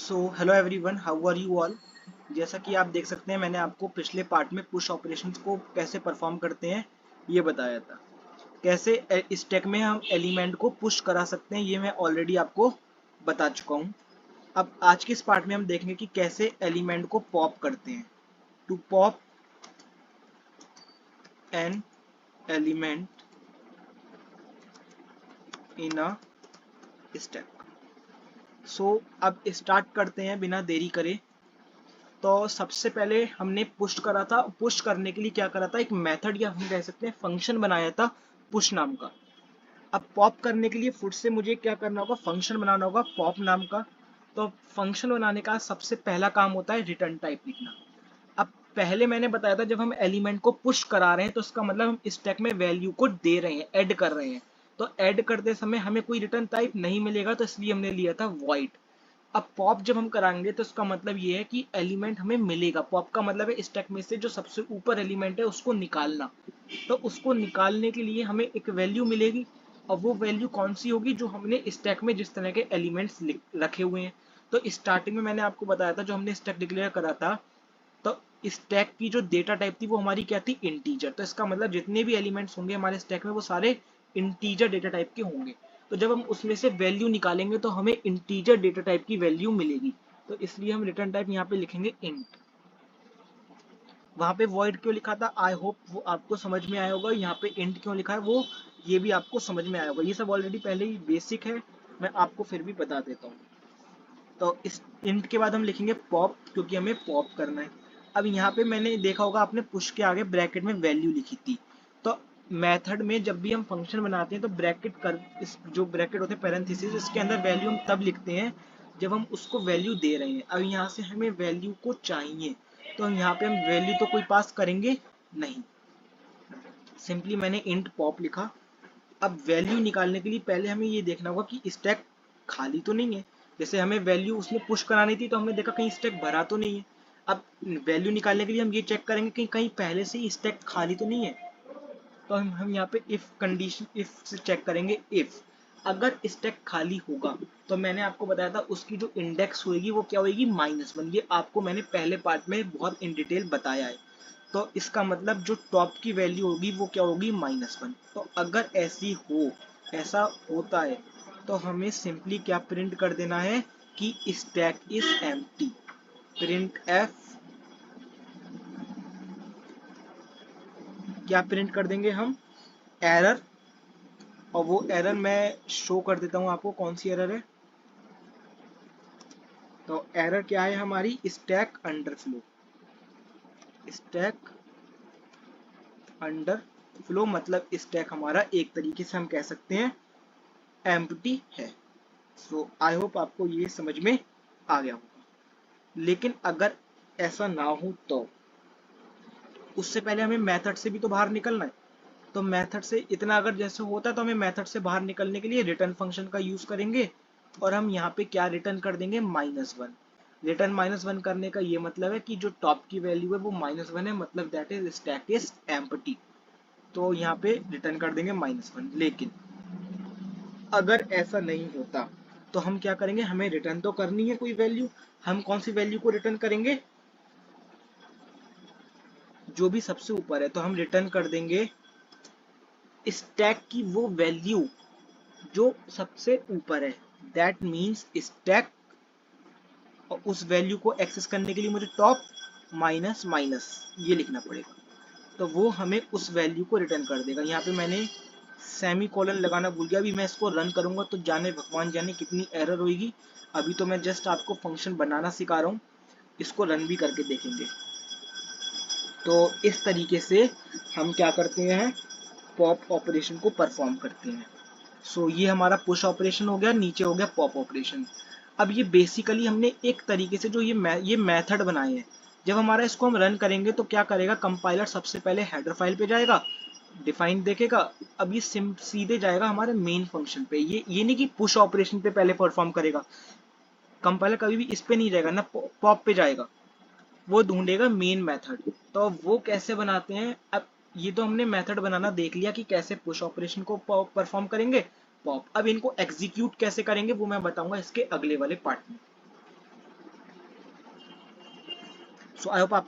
So hello everyone, how are you all. जैसा कि आप देख सकते हैं, मैंने आपको पिछले पार्ट में पुश ऑपरेशंस को कैसे परफॉर्म करते हैं ये बताया था। कैसे स्टैक में हम एलिमेंट को पुश करा सकते हैं ये मैं ऑलरेडी आपको बता चुका हूँ। अब आज के इस पार्ट में हम देखेंगे कि कैसे एलिमेंट को पॉप करते हैं। To pop an element in a stack. So अब स्टार्ट करते हैं बिना देरी करे। तो सबसे पहले हमने पुश करा था। पुश करने के लिए क्या करा था, एक मेथड या हम कह सकते हैं फंक्शन बनाया था पुश नाम का। अब पॉप करने के लिए फुट से मुझे क्या करना होगा, फंक्शन बनाना होगा पॉप नाम का। तो फंक्शन बनाने का सबसे पहला काम होता है रिटर्न टाइप लिखना। अब पहले मैंने बताया था जब हम एलिमेंट को पुश करा रहे हैं तो इसका मतलब हम स्टैक में वैल्यू को दे रहे हैं, ऐड कर रहे हैं। तो ऐड करते समय हमें कोई रिटर्न टाइप नहीं मिलेगा, तो इसलिए हमने लिया था वॉइड। अब पॉप जब हम कराएंगे तो इसका मतलब ये है कि एलिमेंट हमें मिलेगा। पॉप का मतलब है स्टैक में से जो सबसे ऊपर एलिमेंट है उसको निकालना। तो उसको निकालने के लिए हमें एक वैल्यू मिलेगी, और वो वैल्यू कौन सी होगी, जो हमने स्टैक में जिस तरह के एलिमेंट्स रखे हुए हैं। तो स्टार्टिंग में मैंने आपको बताया था, जो हमने स्टैक डिक्लेयर करा था, तो स्टैक की जो डेटा टाइप थी वो हमारी क्या थी, इंटीजर। तो इसका मतलब जितने भी एलिमेंट्स होंगे हमारे स्टैक में वो सारे इंटीजर डेटा टाइप के होंगे। तो जब हम उसमें से वैल्यू निकालेंगे तो हमें इंटीजर डेटा टाइप की वैल्यू मिलेगी। तो इसलिए हम रिटर्न टाइप यहाँ पे लिखेंगे इंट। वहां पे वॉइड क्यों लिखा था, आई होप वो आपको समझ में आया होगा। यहाँ पे इंट क्यों लिखा है वो ये भी आपको समझ में आया होगा। ये सब ऑलरेडी पहले ही बेसिक है, मैं आपको फिर भी बता देता हूँ। तो इस इंट के बाद हम लिखेंगे पॉप, क्योंकि हमें पॉप करना है। अब यहाँ पे मैंने देखा होगा आपने पुश के आगे ब्रैकेट में वैल्यू लिखी थी। तो मेथड में जब भी हम फंक्शन बनाते हैं तो ब्रैकेट कर इस जो ब्रैकेट होते हैं पैरेंथेसिस, इसके अंदर वैल्यू हम तब लिखते हैं जब हम उसको वैल्यू दे रहे हैं। अब यहाँ से हमें वैल्यू को चाहिए, तो हम यहाँ पे हम वैल्यू तो कोई पास करेंगे नहीं, सिंपली मैंने इंट पॉप लिखा। अब वैल्यू निकालने के लिए पहले हमें ये देखना होगा कि स्टैक खाली तो नहीं है। जैसे हमें वैल्यू उसमें पुश करानी थी तो हमने देखा कहीं स्टैक भरा तो नहीं है। अब वैल्यू निकालने के लिए हम ये चेक करेंगे कि कहीं पहले से ही स्टैक खाली तो नहीं है। तो हम यहाँ पे इफ कंडीशन, इफ से चेक करेंगे। इफ अगर स्टैक खाली होगा तो मैंने आपको बताया था उसकी जो इंडेक्स होगी वो क्या होगी, -1। ये आपको मैंने पहले पार्ट में बहुत इन डिटेल बताया है। तो इसका मतलब जो टॉप की वैल्यू होगी वो क्या होगी, -1। तो अगर ऐसी हो, ऐसा होता है, तो हमें सिंपली क्या प्रिंट कर देना है कि stack is empty. Print F क्या प्रिंट कर देंगे हम, एरर। और वो एरर मैं शो कर देता हूं आपको, कौन सी एरर है। तो एरर क्या है हमारी, स्टैक अंडरफ्लो। स्टैक अंडरफ्लो मतलब स्टैक हमारा एक तरीके से हम कह सकते हैं एम्प्टी है। सो आई होप आपको ये समझ में आ गया होगा। लेकिन अगर ऐसा ना हो तो उससे पहले हमें मेथड से भी तो बाहर निकलना है। तो मेथड से इतना अगर जैसे होता है तो हमें मेथड से बाहर निकलने के लिए रिटर्न फंक्शन का यूज करेंगे, और हम यहाँ पे क्या रिटर्न कर देंगे, -1। रिटर्न -1 करने का ये मतलब है कि जो टॉप की वैल्यू है वो -1 है, मतलब that is stack is empty. तो यहाँ पे रिटर्न कर देंगे -1। लेकिन अगर ऐसा नहीं होता तो हम क्या करेंगे, हमें रिटर्न तो करनी है कोई वैल्यू। हम कौन सी वैल्यू को रिटर्न करेंगे, जो भी सबसे ऊपर है। तो हम रिटर्न कर देंगे स्टैक की वो वैल्यू जो सबसे ऊपर है। दैट मीन्स स्टैक, और उस वैल्यू को एक्सेस करने के लिए मुझे टॉप माइनस माइनस ये लिखना पड़ेगा। तो वो हमें उस वैल्यू को रिटर्न कर देगा। यहाँ पे मैंने सेमी कॉलन लगाना भूल गया। अभी मैं इसको रन करूंगा तो जाने भगवान जाने कितनी एरर होगी। अभी तो मैं जस्ट आपको फंक्शन बनाना सिखा रहा हूँ, इसको रन भी करके देखेंगे। तो इस तरीके से हम क्या करते हैं, पॉप ऑपरेशन को परफॉर्म करते हैं। सो ये हमारा पुश ऑपरेशन हो गया, नीचे हो गया पॉप ऑपरेशन। अब ये बेसिकली हमने एक तरीके से जो ये मेथड बनाए हैं, जब हमारा इसको हम रन करेंगे तो क्या करेगा, कंपाइलर सबसे पहले हेडर फाइल पे जाएगा, डिफाइन देखेगा। अब ये सीधे जाएगा हमारे मेन फंक्शन पे। ये नहीं कि पुश ऑपरेशन पे पहले परफॉर्म करेगा। कंपाइलर कभी भी इस पे नहीं जाएगा ना, पॉप पे जाएगा। वो ढूंढेगा मेन मेथड। तो वो कैसे बनाते हैं, अब ये तो हमने मेथड बनाना देख लिया कि कैसे पुश ऑपरेशन को परफॉर्म करेंगे पॉप। अब इनको एग्जीक्यूट कैसे करेंगे वो मैं बताऊंगा इसके अगले वाले पार्ट में। सो आई होप आपको